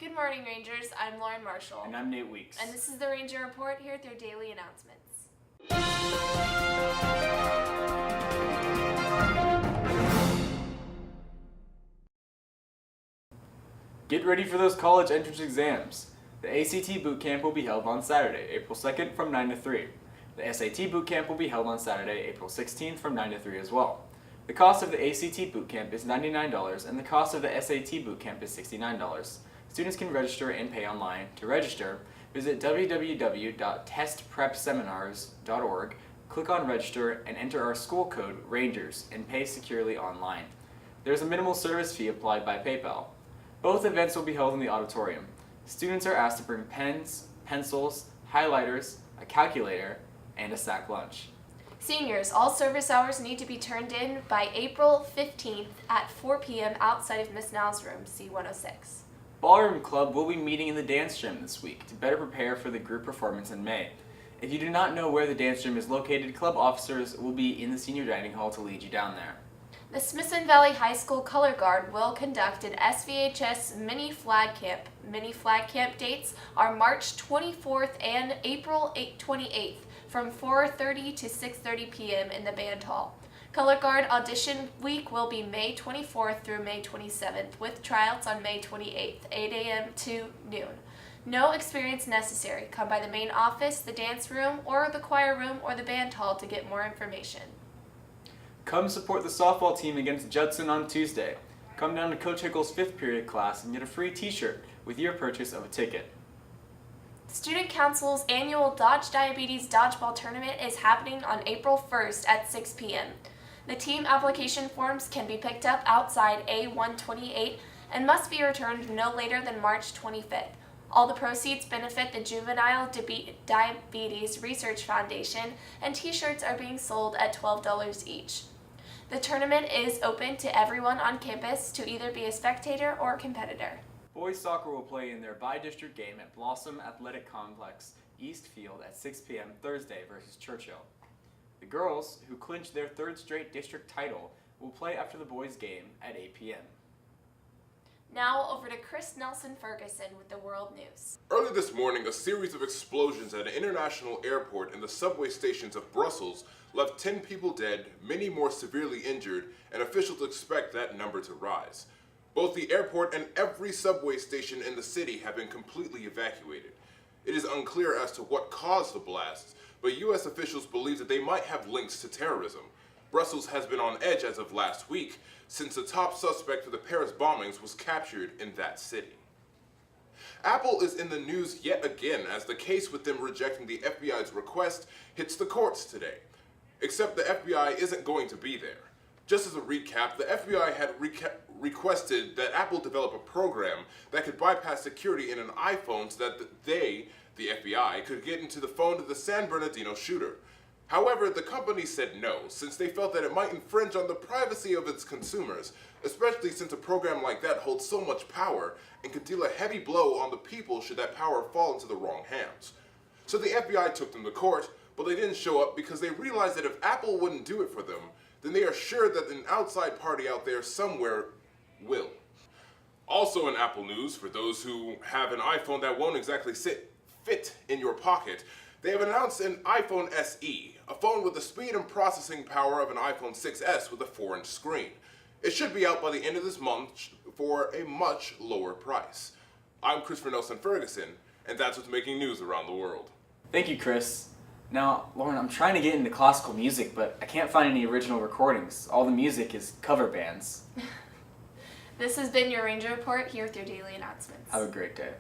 Good morning, Rangers. I'm Lauren Marshall. And I'm Nate Weeks. And this is the Ranger Report here with your daily announcements. Get ready for those college entrance exams. The ACT boot camp will be held on Saturday, April 2nd from 9 to 3. The SAT boot camp will be held on Saturday, April 16th from 9 to 3 as well. The cost of the ACT boot camp is $99 and the cost of the SAT boot camp is $69. Students can register and pay online. To register, visit www.testprepseminars.org, click on register, and enter our school code RANGERS and pay securely online. There is a minimal service fee applied by PayPal. Both events will be held in the auditorium. Students are asked to bring pens, pencils, highlighters, a calculator, and a sack lunch. Seniors, all service hours need to be turned in by April 15th at 4 p.m. outside of Miss Now's room, C106. Ballroom Club will be meeting in the dance gym this week to better prepare for the group performance in May. If you do not know where the dance gym is located, club officers will be in the senior dining hall to lead you down there. The Smithson Valley High School Color Guard will conduct an SVHS mini flag camp. Mini flag camp dates are March 24th and April 28th from 4:30 to 6:30 p.m. in the band hall. Color Guard audition week will be May 24th through May 27th with tryouts on May 28th, 8 a.m. to noon. No experience necessary. Come by the main office, the dance room, or the choir room, or the band hall to get more information. Come support the softball team against Judson on Tuesday. Come down to Coach Hickle's 5th period class and get a free t-shirt with your purchase of a ticket. Student Council's annual Dodge Diabetes Dodgeball Tournament is happening on April 1st at 6 p.m. The team application forms can be picked up outside A128 and must be returned no later than March 25th. All the proceeds benefit the Juvenile Diabetes Research Foundation, and t-shirts are being sold at $12 each. The tournament is open to everyone on campus to either be a spectator or a competitor. Boys soccer will play in their bi-district game at Blossom Athletic Complex East Field at 6 p.m. Thursday versus Churchill. The girls, who clinched their 3rd straight district title, will play after the boys' game at 8 p.m. Now over to Chris Nelson Ferguson with the World News. Early this morning, a series of explosions at an international airport and the subway stations of Brussels left 10 people dead, many more severely injured, and officials expect that number to rise. Both the airport and every subway station in the city have been completely evacuated. It is unclear as to what caused the blasts, but U.S. officials believe that they might have links to terrorism. Brussels has been on edge as of last week, since the top suspect for the Paris bombings was captured in that city. Apple is in the news yet again as the case with them rejecting the FBI's request hits the courts today. Except the FBI isn't going to be there. Just as a recap, the FBI had requested that Apple develop a program that could bypass security in an iPhone so that the FBI, could get into the phone of the San Bernardino shooter. However, the company said no, since they felt that it might infringe on the privacy of its consumers, especially since a program like that holds so much power and could deal a heavy blow on the people should that power fall into the wrong hands. So the FBI took them to court, but they didn't show up because they realized that if Apple wouldn't do it for them, then they are sure that an outside party out there somewhere will. Also in Apple news, for those who have an iPhone that won't exactly fit in your pocket, they have announced an iPhone SE, a phone with the speed and processing power of an iPhone 6s with a 4-inch screen. It should be out by the end of this month for a much lower price. I'm Christopher Nelson Ferguson, and that's what's making news around the world. Thank you, Chris. Now, Lauren, I'm trying to get into classical music, but I can't find any original recordings. All the music is cover bands. This has been your Ranger Report here with your daily announcements. Have a great day.